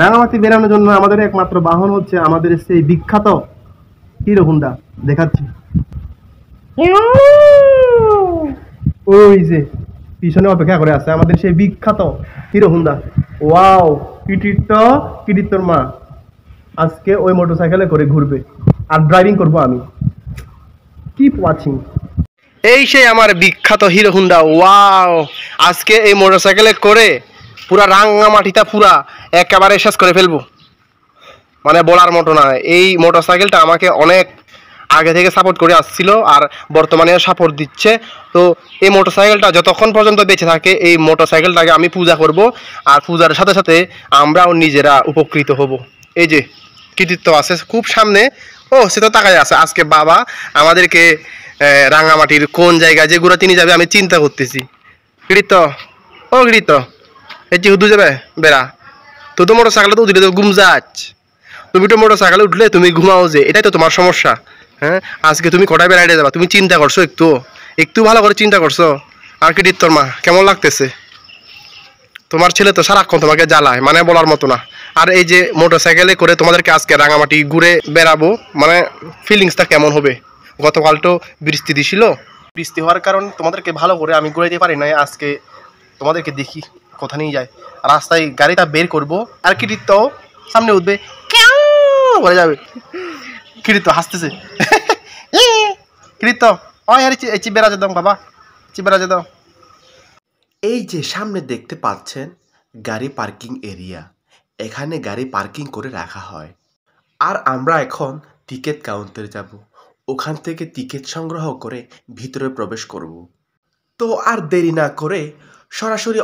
রাঙামাটি বেরানোর জন্য আমাদের একমাত্র বাহন হচ্ছে আমাদের সেই বিখ্যাত হিরো হুন্ডা। দেখাচ্ছি, ওই যে পিছনে অপেক্ষা করে আছে আমাদের সেই বিখ্যাত হিরো হুন্ডা। ওয়াও, কৃতিত্বর মা আজকে ওই মোটরসাইকেলে করে ঘুরবে আর ড্রাইভিং করব আমি। Keep watching. এই সেই আমার বিখ্যাত হিরো হুন্ডা। ওয়াও, আজকে এই মোটরসাইকেলে করে পুরা রাঙামাটিটা পুরা একেবারে শেষ করে ফেলবো, মানে বলার মতো না। এই মোটরসাইকেলটা আমাকে অনেক আগে থেকে সাপোর্ট করে আসছিল আর বর্তমানে সাপোর্ট দিচ্ছে। তো এই মোটরসাইকেলটা যতক্ষণ পর্যন্ত বেঁচে থাকে এই মোটরসাইকেলটাকে আমি পূজা করব, আর পূজার সাথে সাথে আমরাও নিজেরা উপকৃত হব। এই যে কৃতিত্ব আছে খুব সামনে, ও সে তো তাকায় আছে। আজকে বাবা আমাদেরকে রাঙামাটির কোন জায়গায় যে ঘুরাতে নিয়ে যাবে আমি চিন্তা করতেছি। কৃতিত্ব, ও কৃতিত্ব, এই যে হুদু যাবে বেড়া, তো তো মোটরসাইকেলে তো উঠলে তো ঘুম যাচ্ছ। তুমি তো মোটরসাইকেলে উঠলে তুমি ঘুমাও যে, এটাই তো তোমার সমস্যা। হ্যাঁ, আজকে তুমি কটায় বেড়াইতে যাবা? তুমি চিন্তা করছো? একটু ভালো করে চিন্তা করছো? আর কৃতিত্বর মা কেমন লাগতেছে? তোমার ছেলে তো সারাক্ষণ তোমাকে জ্বালায়, মানে বলার মতো না। আর এই যে মোটরসাইকেলে করে তোমাদেরকে আজকে রাঙামাটি ঘুরে বেড়াবো, মানে ফিলিংসটা কেমন হবে? গতকাল তো বৃষ্টি দিছিল, বৃষ্টি হওয়ার কারণে তোমাদেরকে ভালো করে আমি ঘুরাইতে পারি নাই। আজকে তোমাদেরকে দেখি কোথা নিয়ে যায়। রাস্তায় গাড়িটা বের করব আর কৃতিত্ব সামনে উঠবে, বলে যাবে। কৃতিত্ব হাসতেছে। কৃতিত্ব, ওই আরে চিবেরা যেতাম বাবা, চিবেরা যেতাম। এই যে সামনে দেখতে পাচ্ছেন গাড়ি পার্কিং এরিয়া, এখানে গাড়ি পার্কিং করে রাখা হয়। আর আমরা এখন টিকিট কাউন্টারে যাব, ওখান থেকে টিকিট সংগ্রহ করে ভিতরে প্রবেশ করব। তো আর দেরি না করে সরাসরি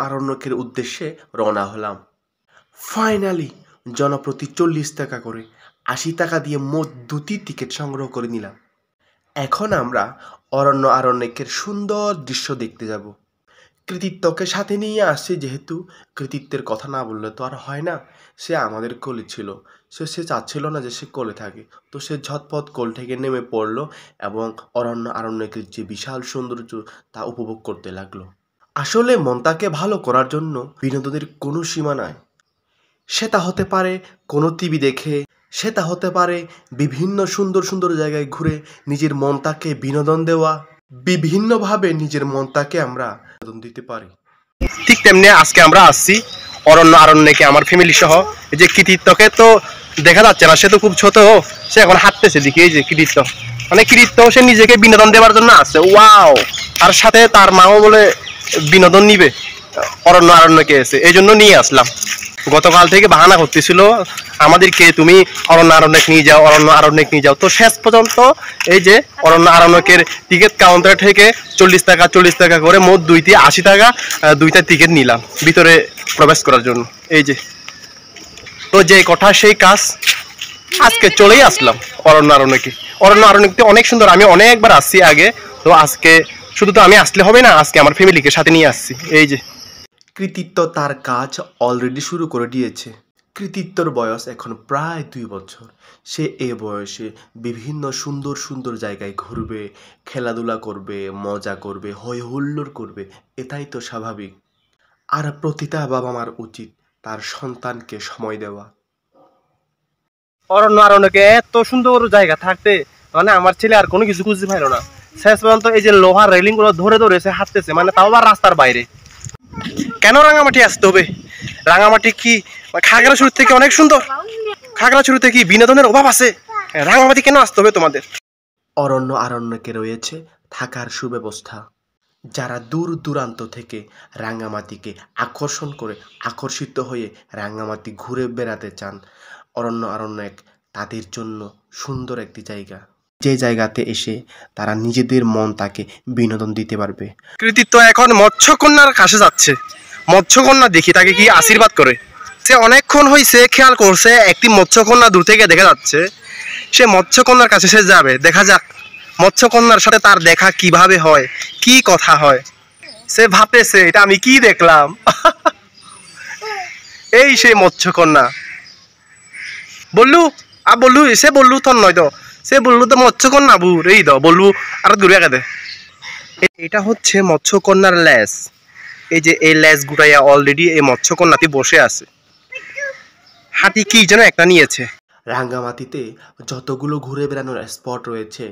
আরণ্যকের উদ্দেশ্যে রওনা হলাম। ফাইনালি জনপ্রতি 40 টাকা করে 80 টাকা দিয়ে মোট 2টি টিকিট সংগ্রহ করে নিলাম। এখন আমরা আরণ্যকের সুন্দর দৃশ্য দেখতে যাব। কৃতিত্বকে সাথে নিয়ে আসছি, যেহেতু কৃতিত্বের কথা না বললে তো আর হয় না। সে আমাদের কোলে ছিল, সে চাচ্ছিল না যে সে কোলে থাকে, তো সে ঝটপট কোল থেকে নেমে পড়লো এবং আরণ্যকের যে বিশাল সৌন্দর্য তা উপভোগ করতে লাগলো। আসলে মনটাকে ভালো করার জন্য বিনোদনের কোনো সীমা নাই। সেটা হতে পারে কোনো টিভি দেখে, সেটা হতে পারে বিভিন্ন সুন্দর সুন্দর জায়গায় ঘুরে নিজের মনটাকে বিনোদন দেওয়া। বিভিন্নভাবে নিজের মনটাকে আমরা বিনোদন দিতে পারি। ঠিক তেমনি আজকে আমরা আসছি আরণ্যকে আমার ফ্যামিলি সহ। এই যে কৃতিত্বকে তো দেখা যাচ্ছে না, সে তো খুব ছোট, সে এখন হাঁটতেছে দেখি। এই যে কৃতিত্ব, মানে কৃতিত্ব সে নিজেকে বিনোদন দেওয়ার জন্য আসছে। ওয়াও, তার সাথে তার মাও বলে বিনোদন নিবে, আরণ্যকে এসে এই জন্য নিয়ে আসলাম। গতকাল থেকে বাহানা করতেছিল আমাদেরকে, তুমি আরণ্যক নিয়ে যাও, আরণ্যক নিয়ে যাও। তো শেষ পর্যন্ত এই যে আরণ্যকের টিকিট কাউন্টার থেকে 40 টাকা করে মোট 2টি 80 টাকা 2টা টিকিট নিলাম ভিতরে প্রবেশ করার জন্য। এই যে তো যে কথা সেই কাজ, আজকে চলেই আসলাম আরণ্যকে। আরণ্যকটি অনেক সুন্দর, আমি অনেকবার আসছি আগে। তো আজকে শুধু তো আমি আসলে হবে না, আজকে আমার ফ্যামিলিকে সাথে নিয়ে আসছি। এই যে কৃতিত্ব তার কাজ অলরেডি শুরু করে দিয়েছে। কৃতিত্বর বয়স এখন প্রায় 2 বছর। সে এ বয়সে বিভিন্ন সুন্দর সুন্দর জায়গায় ঘুরবে, খেলাধুলা করবে, মজা করবে, হই হুল্লোড় করবে, এটাই তো স্বাভাবিক। আর প্রতিটা বাবা মার উচিত তার সন্তানকে সময় দেওয়া। আরণ্যকে এত সুন্দর জায়গা থাকতে, মানে আমার ছেলে আর কোনো কিছু খুঁজতে পারলো না। শেষ পর্যন্ত এই যে লোহার রেলিং গুলো ধরে ধরে সে হাঁটতেছে, মানে তাও আবার রাস্তার বাইরে। কেন রাঙামাটি আসতে হবে? রাঙামাটি কি খাগড়াছড়ি থেকে অনেক সুন্দর? খাগড়াছড়িতে কি বিনোদনের অভাব আছে? রাঙামাটি কেন আসতে হবে তোমাদের? আরণ্যকে রয়েছে থাকার সুব্যবস্থা। যারা দূর দূরান্ত থেকে রাঙামাটিকে আকর্ষিত হয়ে রাঙামাটি ঘুরে বেড়াতে চান, আরণ্যক তাদের জন্য সুন্দর একটি জায়গা, যে জায়গাতে এসে তারা নিজেদের মনটাকে বিনোদন দিতে পারবে। কৃতিত্ব এখন মৎস্যকন্যার কাছে যাচ্ছে। মৎস্যকন্যা দেখি তাকে কি আশীর্বাদ করে। সে অনেকক্ষণ হয়েছে খেয়াল করছে একটি মৎস্যকন্যা দূর থেকে দেখা যাচ্ছে। সে মৎস্যকন্যার কাছে সে যাবে, দেখা যাক মৎস্যকন্যার সাথে তার দেখা কিভাবে হয়, কি কথা হয়। সে ভাবতেছে এটা আমি কি দেখলাম। এই সেই মৎস্যকন্যা বললু বললু, সে বললু তোর নয় তো, সে বললু তো মৎস্যকন্যা বুর, এই তো বললু আর দূরে গেছে। এটা হচ্ছে মৎস্যকন্যার ল্যাস। এই যে এই ল্যাস গুটাইয়া অলরেডি এই মৎস্যকন্যাটি বসে আছে। হাতি কি যেন একটা নিয়েছে। রাঙ্গামাটিতে যতগুলো ঘুরে বেড়ানোর স্পট রয়েছে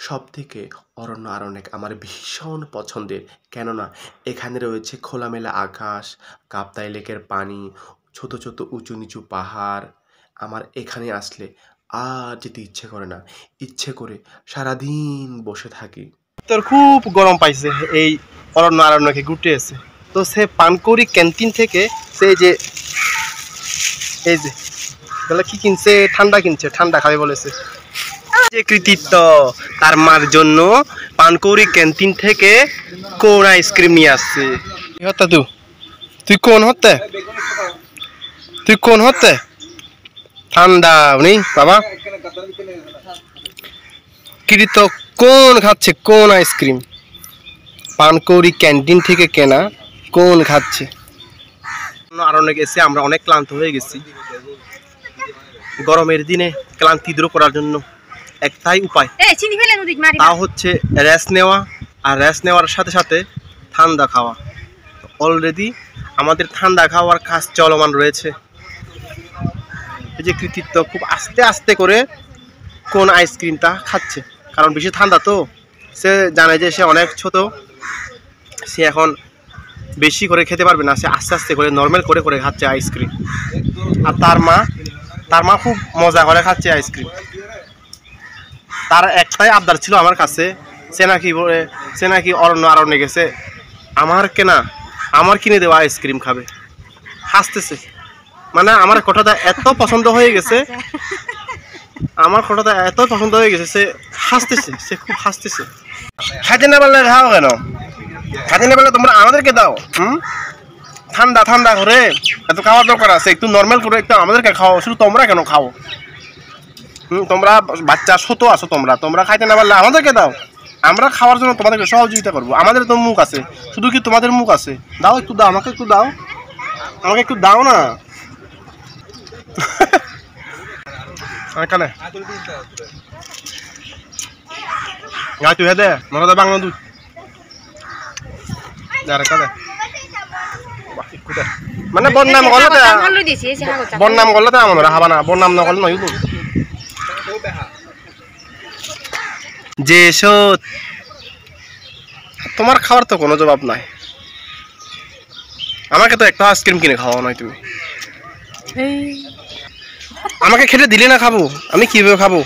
সব থেকে অরণ্য আরণ্যক আমার ভীষণ পছন্দের, কেননা এখানে রয়েছে খোলামেলা আকাশ, কাপ্তাই লেকের পানি, ছোট ছোট উঁচু নিচু পাহাড়। আমার এখানে আসলে আর যেতে ইচ্ছে করে না, ইচ্ছে করে সারাদিন বসে থাকি। তোর খুব গরম পাইছে এই অরণ্য আরণ্যকে ঘুরতে এসে, তো সে পানকৌড়ি ক্যান্টিন থেকে সে যে এই যে বলে কি কিনছে, ঠান্ডা কিনছে, ঠান্ডা খাবে বলেছে। যে কৃতিত্ব, তার মার জন্য পানকৌড়ি ক্যান্টিন থেকে কোন আইসক্রিম নিয়ে আসছে। হত্যা তুই কোন হত্যা, তুই কোন হত্যা ঠান্ডা নেই বাবা। কৃতিত্ব কোন খাচ্ছে, কোন আইসক্রিম পানকৌড়ি ক্যান্টিন থেকে কেনা, কোন খাচ্ছে। আরণ্যে গেছে, আমরা অনেক ক্লান্ত হয়ে গেছি। গরমের দিনে ক্লান্তি দূর করার জন্য একটাই উপায়, তা হচ্ছে রেস্ট নেওয়া, আর রেস্ট নেওয়ার সাথে সাথে ঠান্ডা খাওয়া। অলরেডি আমাদের ঠান্ডা খাওয়ার কাজ চলমান রয়েছে। এই যে কৃতিত্ব খুব আস্তে আস্তে করে কোন আইসক্রিমটা খাচ্ছে, কারণ বেশি ঠান্ডা তো, সে জানে যে সে অনেক ছোট, সে এখন বেশি করে খেতে পারবে না, সে আস্তে আস্তে করে নর্মাল করে করে খাচ্ছে আইসক্রিম। আর তার মা খুব মজা করে খাচ্ছে আইসক্রিম। তার একটাই আবদার ছিল আমার কাছে, সে নাকি অরণ্য আরণ্যে গেছে, আমার কিনে দেওয়া আইসক্রিম খাবে। হাসতেছে, মানে আমার কথাটা এত পছন্দ হয়ে গেছে, সে হাসতেছে, সে খুব হাসতেছে। খাইতে না পারলে খাও কেন, খাইতে না পারলে তোমরা আমাদেরকে দাও। ঠান্ডা ঠান্ডা করে এত খাওয়ার দরকার আছে, একটু নর্মাল করে একটু আমাদেরকে খাও, শুধু তোমরা কেন খাও? তোমরা বাচ্চা ছোট আছো, তোমরা খাইতে না পারলে আমাদেরকে দাও, আমরা খাওয়ার জন্য তোমাদেরকে সহযোগিতা করবো। আমাদের তো মুখ আছে, শুধু কি তোমাদের মুখ আছে? দাও একটু দাও, আমাকে একটু দাও না। কানে গাই তুই দে মনে বাংলা দুধ মানে বদনাম করলে তো আমার হাবা না, বদনাম না করলে নয়। যে তোমার খাওয়ার তো কোনো জবাব নাই, আমাকে তো একটা আইসক্রিম কিনে খাওয়া নয়। তুমি আমাকে খেতে দিলে না, খাবো আমি, কিভাবে খাবো?